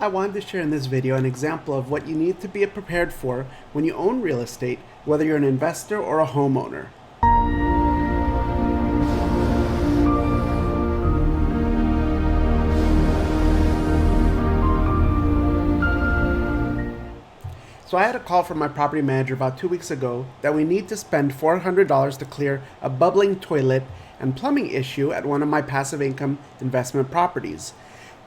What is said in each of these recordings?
I wanted to share in this video an example of what you need to be prepared for when you own real estate, whether you're an investor or a homeowner. So I had a call from my property manager about 2 weeks ago that we need to spend $400 to clear a bubbling toilet and plumbing issue at one of my passive income investment properties.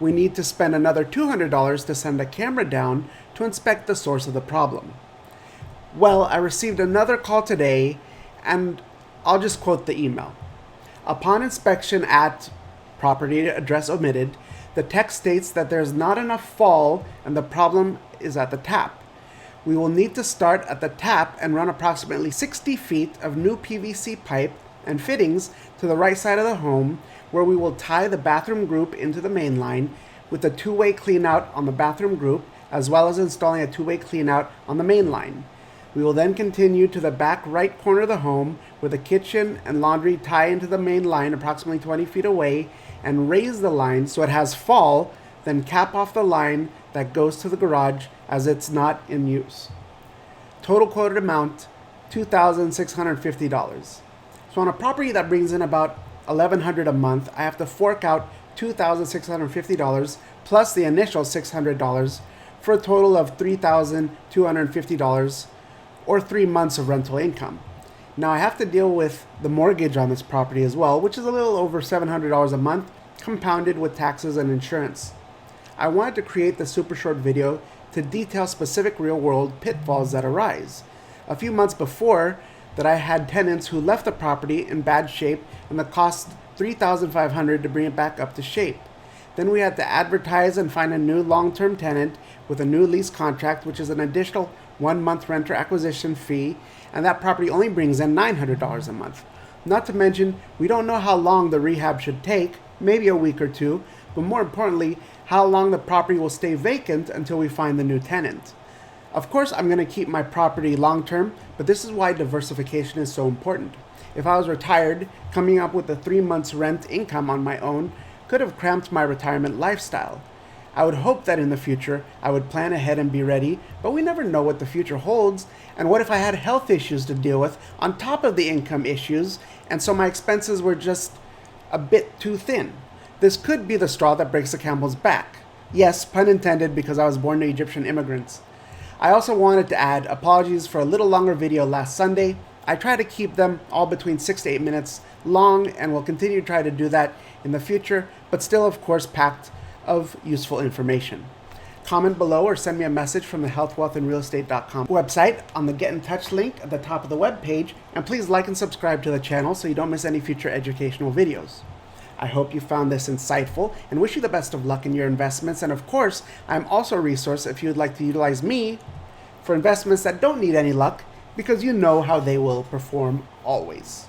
We need to spend another $200 to send a camera down to inspect the source of the problem. Well, I received another call today, and I'll just quote the email. Upon inspection at property address omitted, the text states that there's not enough fall and the problem is at the tap. We will need to start at the tap and run approximately 60 feet of new PVC pipe and fittings to the right side of the home, where we will tie the bathroom group into the main line with a two-way cleanout on the bathroom group, as well as installing a two-way cleanout on the main line. We will then continue to the back right corner of the home, where the kitchen and laundry tie into the main line approximately 20 feet away, and raise the line so it has fall, then cap off the line that goes to the garage as it's not in use. Total quoted amount, $2,650. So on a property that brings in about $1,100 a month, I have to fork out $2,650 plus the initial $600 for a total of $3,250 or 3 months of rental income. Now I have to deal with the mortgage on this property as well, which is a little over $700 a month, compounded with taxes and insurance. I wanted to create the super short video to detail specific real-world pitfalls that arise. A few months before that, I had tenants who left the property in bad shape and the cost $3,500 to bring it back up to shape. Then we had to advertise and find a new long-term tenant with a new lease contract, which is an additional 1 month renter acquisition fee, and that property only brings in $900 a month. Not to mention, we don't know how long the rehab should take, maybe a week or two, but more importantly, how long the property will stay vacant until we find the new tenant. Of course, I'm going to keep my property long term, but this is why diversification is so important. If I was retired, coming up with a 3 months rent income on my own could have cramped my retirement lifestyle. I would hope that in the future I would plan ahead and be ready, but we never know what the future holds. And what if I had health issues to deal with on top of the income issues, and so my expenses were just a bit too thin? This could be the straw that breaks the camel's back. Yes, pun intended, because I was born to Egyptian immigrants. I also wanted to add apologies for a little longer video last Sunday. I try to keep them all between 6 to 8 minutes long, and will continue to try to do that in the future, but still, of course, packed of useful information. Comment below or send me a message from the healthwealthandrealestate.com website on the Get in Touch link at the top of the web page, and please like and subscribe to the channel so you don't miss any future educational videos. I hope you found this insightful and wish you the best of luck in your investments. And of course, I'm also a resource if you'd like to utilize me for investments that don't need any luck, because you know how they will perform always.